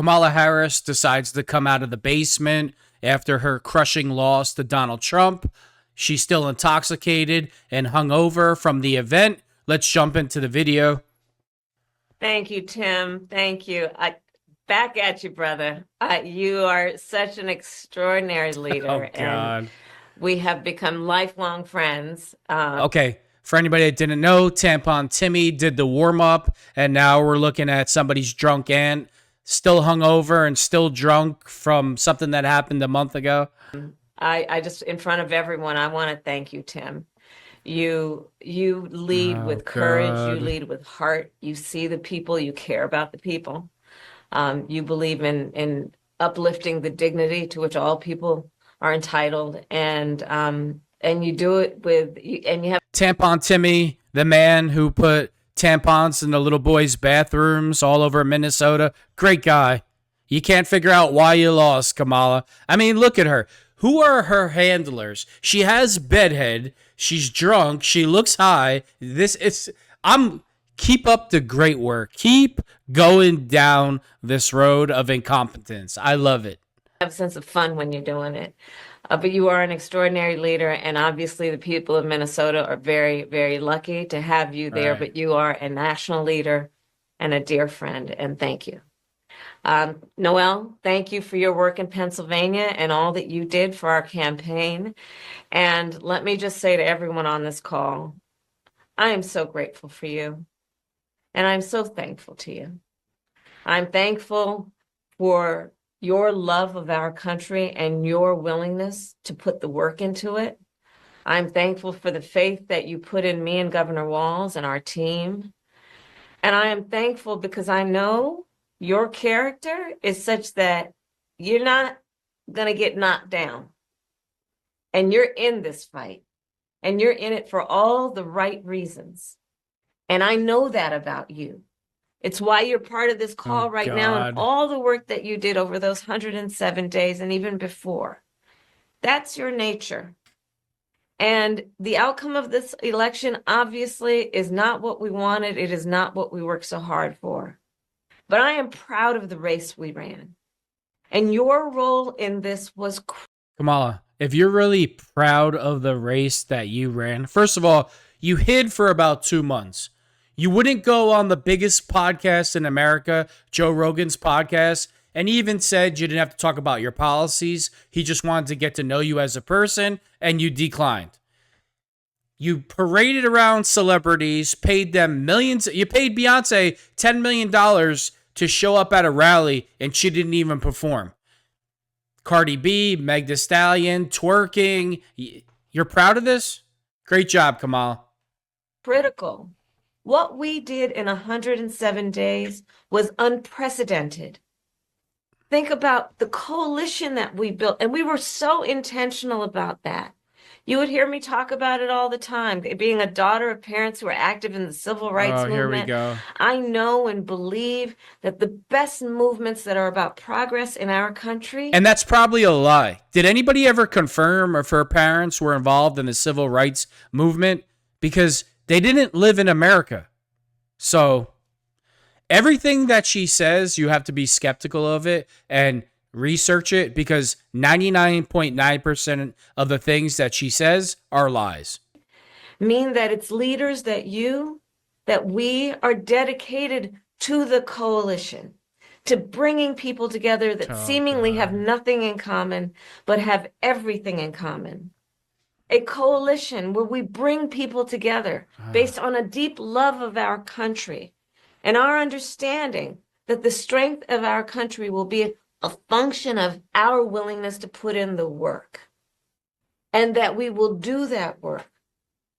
Kamala Harris decides to come out of the basement after her crushing loss to Donald Trump. She's still intoxicated and hungover from the event. Let's jump into the video. Thank you, Tim. Thank you. Back at you, brother. You are such an extraordinary leader, Oh, God. and we have become lifelong friends. Okay, for anybody that didn't know, Tampon Timmy did the warm-up, and now we're looking at somebody's drunk aunt, still hungover and still drunk from something that happened a month ago. I just, in front of everyone, I want to thank you, Tim. You lead with courage. God. You lead with heart. You see the people. You care about the people. You believe in uplifting the dignity to which all people are entitled, and you do it and you have Tampon Timmy, the man who put tampons in the little boys' bathrooms all over Minnesota. Great guy. You can't figure out why you lost, Kamala. I mean, look at her. Who are her handlers? She has bedhead. She's drunk. She looks high. Keep up the great work. Keep going down this road of incompetence. I love it. have a sense of fun when you're doing it. But you are an extraordinary leader, and obviously the people of Minnesota are very, very lucky to have you there. Right. But you are a national leader and a dear friend, and thank you. Noel, thank you for your work in Pennsylvania and all that you did for our campaign. And let me just say to everyone on this call, I am so grateful for you, and I'm so thankful to you. I'm thankful for your love of our country and your willingness to put the work into it. I'm thankful for the faith that you put in me and Governor Walz and our team. And I am thankful because I know your character is such that you're not going to get knocked down. And you're in this fight. And you're in it for all the right reasons. And I know that about you. It's why you're part of this call right now, and all the work that you did over those 107 days and even before. That's your nature. And the outcome of this election obviously is not what we wanted. It is not what we worked so hard for. But I am proud of the race we ran. And your role in this was Kamala, if you're really proud of the race that you ran, first of all, you hid for about 2 months. You wouldn't go on the biggest podcast in America, Joe Rogan's podcast, and he even said you didn't have to talk about your policies. He just wanted to get to know you as a person, and you declined. You paraded around celebrities, paid them millions. You paid Beyonce $10 million to show up at a rally, and she didn't even perform. Cardi B, Meg Thee Stallion, twerking. You're proud of this? Great job, Kamala. critical. What we did in 107 days was unprecedented. Think about the coalition that we built, and we were so intentional about that. You would hear me talk about it all the time. Being a daughter of parents who are active in the civil rights movement, here we go. I know and believe that the best movements that are about progress in our country. And that's probably a lie. Did anybody ever confirm if her parents were involved in the civil rights movement? Because they didn't live in America. So everything that she says, you have to be skeptical of it and research it, because 99.9% of the things that she says are lies. Mean that it's leaders that we are dedicated to the coalition, to bringing people together that seemingly have nothing in common, but have everything in common. A coalition where we bring people together based on a deep love of our country and our understanding that the strength of our country will be a function of our willingness to put in the work, and that we will do that work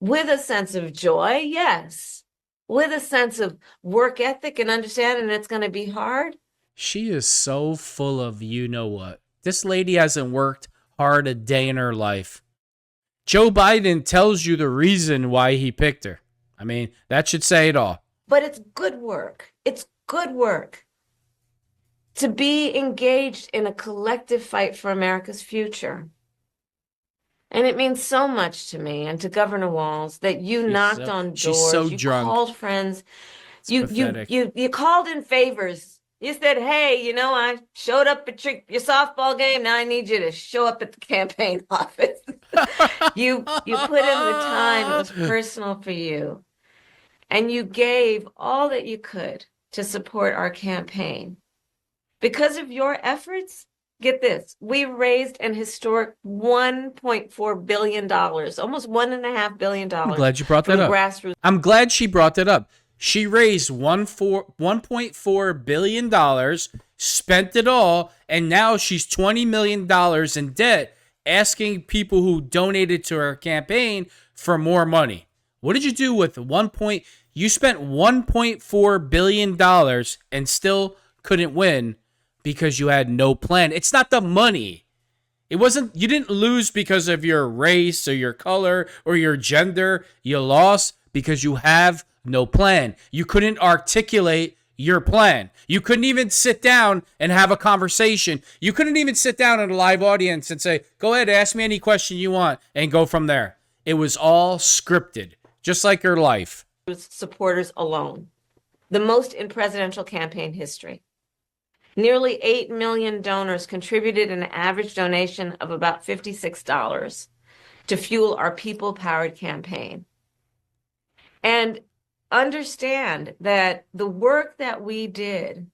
with a sense of joy, yes, with a sense of work ethic and understanding it's going to be hard. She is so full of you know what. This lady hasn't worked hard a day in her life. Joe Biden tells you the reason why he picked her. I mean, that should say it all. But it's good work. It's good work to be engaged in a collective fight for America's future. And it means so much to me and to Governor Walz that you knocked on doors, she's so you drunk. called friends, It's pathetic. you called in favors You said, hey, I showed up at your softball game. Now I need you to show up at the campaign office. You put in the time. It was personal for you. And you gave all that you could to support our campaign. Because of your efforts, get this, we raised an historic $1.4 billion, almost $1.5 billion I'm glad you brought that from up. grassroots. I'm glad she brought that up. She raised $1.4 billion, spent it all, and now she's $20 million in debt, asking people who donated to her campaign for more money. What did you do with you spent $1.4 billion and still couldn't win because you had no plan. It's not the money. You didn't lose because of your race or your color or your gender. You lost because you have no plan. You couldn't articulate your plan. You couldn't even sit down and have a conversation. You couldn't even sit down in a live audience and say, go ahead, ask me any question you want, and go from there. It was all scripted, just like your life. Supporters alone, the most in presidential campaign history. Nearly 8 million donors contributed an average donation of about $56 to fuel our people-powered campaign. And understand that the work that we did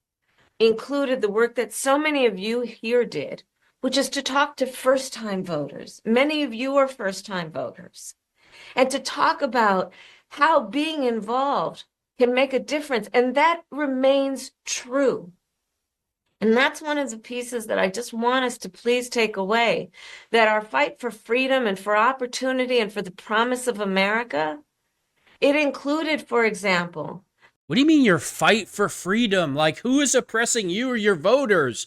included the work that so many of you here did, which is to talk to first-time voters. Many of you are first-time voters. And to talk about how being involved can make a difference. And that remains true. And that's one of the pieces that I just want us to please take away, that our fight for freedom and for opportunity and for the promise of America, it included, for example. What do you mean your fight for freedom? Like, who is oppressing you or your voters?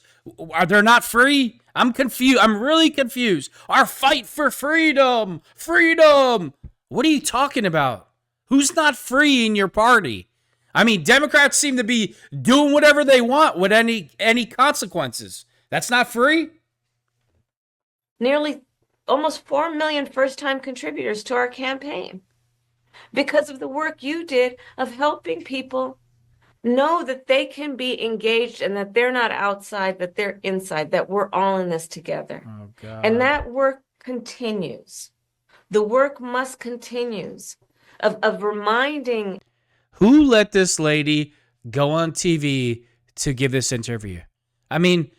Are they not free? I'm confused. I'm really confused. Our fight for freedom. Freedom. What are you talking about? Who's not free in your party? I mean, Democrats seem to be doing whatever they want with any consequences. That's not free? Nearly almost 4 million first-time contributors to our campaign because of the work you did of helping people know that they can be engaged and that they're not outside, that they're inside, that we're all in this together. Oh, God. And that work continues. The work must continue of reminding. Who let this lady go on TV to give this interview? I mean,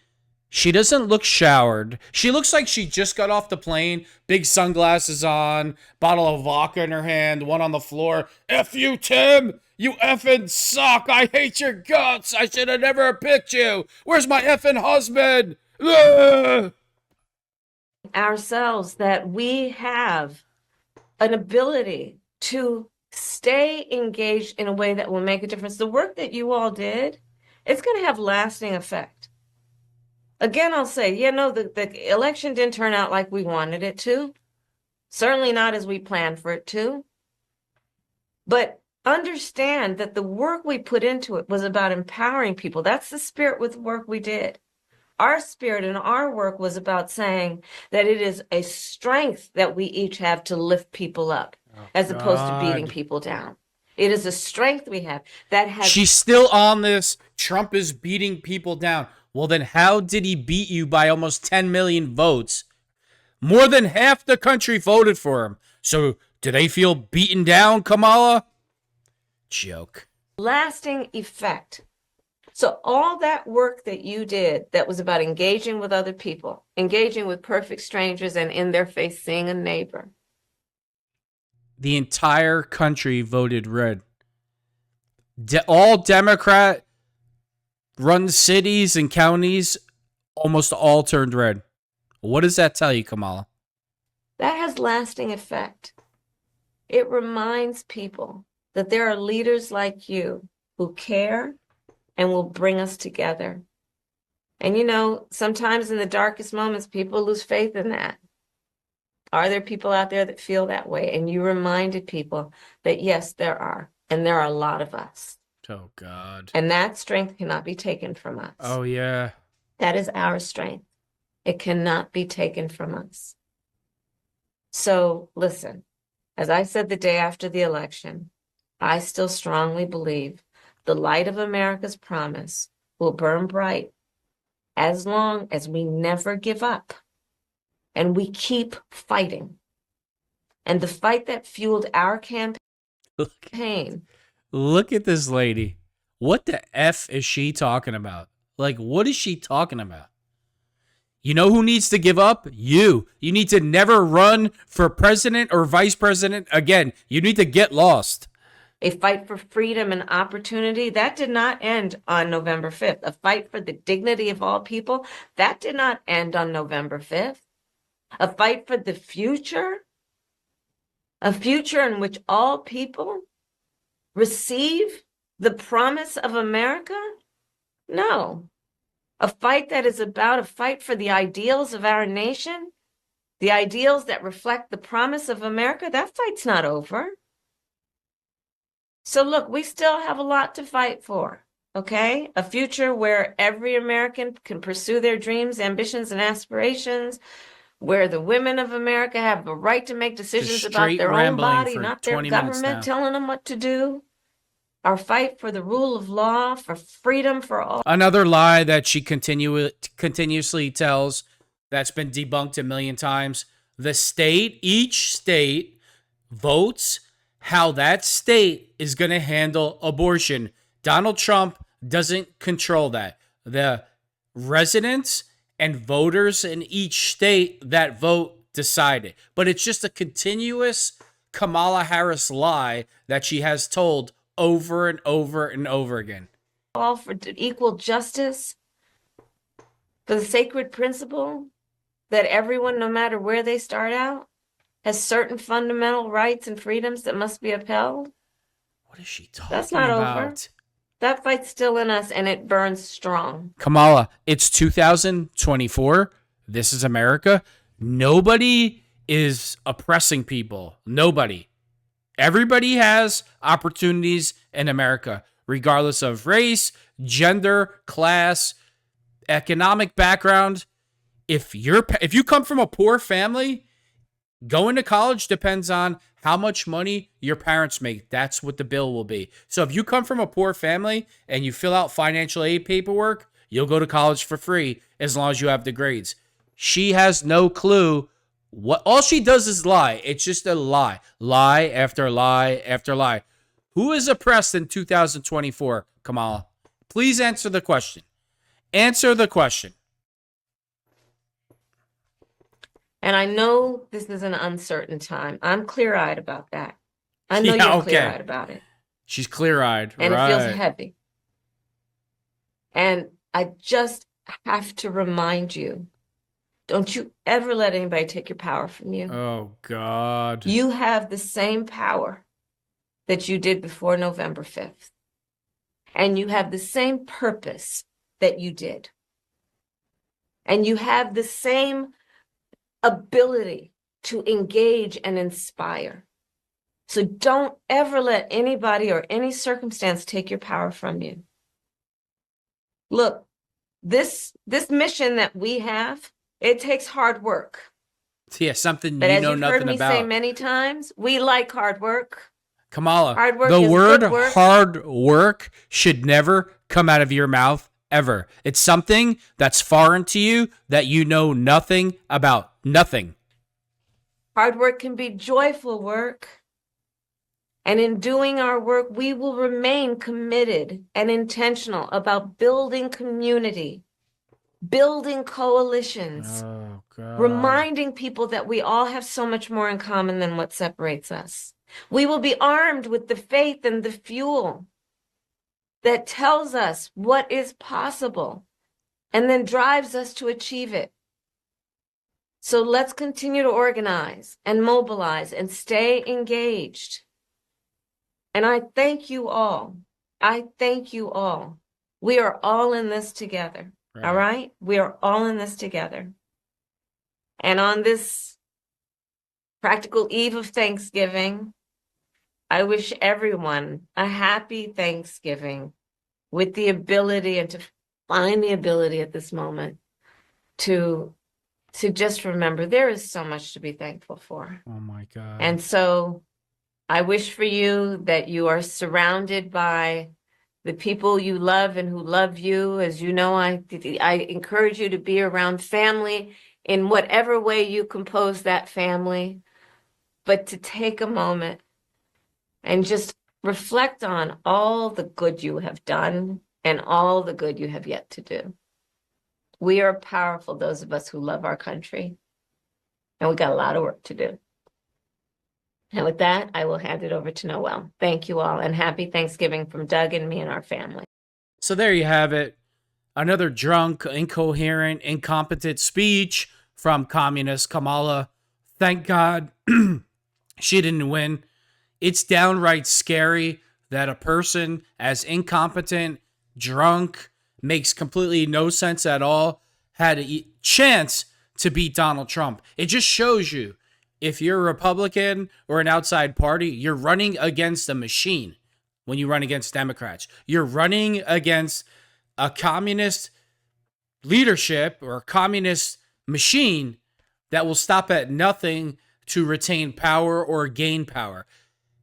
she doesn't look showered. She looks like she just got off the plane, big sunglasses on, bottle of vodka in her hand, one on the floor. F you, Tim! You effing suck! I hate your guts! I should have never picked you! Where's my effing husband? Ugh! Ourselves that we have an ability to stay engaged in a way that will make a difference. The work that you all did, it's going to have lasting effect. Again, I'll say, the election didn't turn out like we wanted it to. Certainly not as we planned for it to. But understand that the work we put into it was about empowering people. That's the spirit with the work we did. Our spirit and our work was about saying that it is a strength that we each have to lift people up, as opposed to beating people down. It is a strength we have that has. She's still on this. Trump is beating people down. Well, then how did he beat you by almost 10 million votes? More than half the country voted for him. So do they feel beaten down, Kamala? Joke. Lasting effect. So all that work that you did that was about engaging with other people, engaging with perfect strangers and in their face seeing a neighbor. The entire country voted red. All Democrat run cities and counties almost all turned red. What does that tell you, Kamala? That has lasting effect. It reminds people that there are leaders like you who care and will bring us together. And sometimes in the darkest moments, people lose faith in that. Are there people out there that feel that way? And you reminded people that yes, there are. And there are a lot of us. Oh, God. And that strength cannot be taken from us. Oh, yeah. That is our strength. It cannot be taken from us. So listen, as I said the day after the election, I still strongly believe the light of America's promise will burn bright as long as we never give up and we keep fighting. And the fight that fueled our campaign. Look, look at this lady. What the F is she talking about? Like, what is she talking about? You know who needs to give up? You. You need to never run for president or vice president again. You need to get lost. A fight for freedom and opportunity, that did not end on November 5th. A fight for the dignity of all people, that did not end on November 5th. A fight for the future, a future in which all people receive the promise of America? No. A fight that is about a fight for the ideals of our nation, the ideals that reflect the promise of America, that fight's not over. So look, we still have a lot to fight for, okay? A future where every American can pursue their dreams, ambitions, and aspirations, where the women of America have the right to make decisions about their own body, not their government telling them what to do. Our fight for the rule of law, for freedom for all. Another lie that she continuously tells that's been debunked a million times. Each state votes how that state is going to handle abortion. Donald Trump doesn't control that. The residents and voters in each state that vote decide it. But it's just a continuous Kamala Harris lie that she has told over and over and over again. All for equal justice, for the sacred principle that everyone, no matter where they start out, has certain fundamental rights and freedoms that must be upheld. What is she talking about? That's not over. That fight's still in us, and it burns strong. Kamala, it's 2024. This is America. Nobody is oppressing people. Nobody. Everybody has opportunities in America, regardless of race, gender, class, economic background. If you come from a poor family, going to college depends on how much money your parents make. That's what the bill will be. So if you come from a poor family and you fill out financial aid paperwork, you'll go to college for free as long as you have the grades. She has no clue. All she does is lie. It's just a lie. Lie after lie after lie. Who is oppressed in 2024, Kamala? Please answer the question. Answer the question. And I know this is an uncertain time. I'm clear-eyed about that. I know you're clear-eyed about it. She's clear-eyed, and right. It feels heavy. And I just have to remind you, don't you ever let anybody take your power from you. Oh, God. You have the same power that you did before November 5th. And you have the same purpose that you did. And you have the same ability to engage and inspire. So don't ever let anybody or any circumstance take your power from you. Look, this mission that we have, it takes hard work. Yeah, something you know nothing about. But as you've heard me say many times, we like hard work. Kamala, the word hard work should never come out of your mouth ever. It's something that's foreign to you that you know nothing about. Nothing. Hard work can be joyful work. And in doing our work, we will remain committed and intentional about building community, building coalitions, reminding people that we all have so much more in common than what separates us. We will be armed with the faith and the fuel that tells us what is possible and then drives us to achieve it. So let's continue to organize and mobilize and stay engaged. And I thank you all. I thank you all. We are all in this together. Right. All right? We are all in this together. And on this practical eve of Thanksgiving, I wish everyone a happy Thanksgiving with the ability and to find the ability at this moment to just remember there is so much to be thankful for. Oh my God. And so I wish for you that you are surrounded by the people you love and who love you. As you know, I encourage you to be around family in whatever way you compose that family, but to take a moment and just reflect on all the good you have done and all the good you have yet to do. We are powerful, those of us who love our country, and we got a lot of work to do. And with that, I will hand it over to Noel. Thank you all, and happy Thanksgiving from Doug and me and our family. So there you have it. Another drunk, incoherent, incompetent speech from communist Kamala. Thank God she didn't win. It's downright scary that a person as incompetent, drunk, makes completely no sense at all, had a chance to beat Donald Trump. It just shows you, if you're a Republican or an outside party, you're running against a machine when you run against Democrats. You're running against a communist leadership or a communist machine that will stop at nothing to retain power or gain power.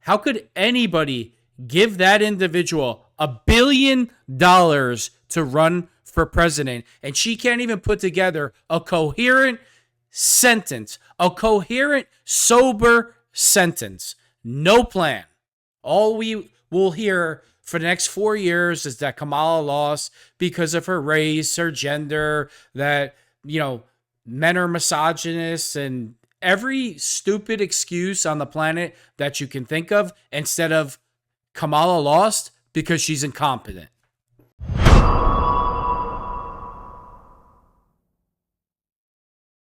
How could anybody give that individual $1 billion to run for president, and she can't even put together a coherent sentence, a coherent, sober sentence? No plan. All we will hear for the next 4 years is that Kamala lost because of her race, her gender, that, men are misogynists, and every stupid excuse on the planet that you can think of, instead of Kamala lost because she's incompetent.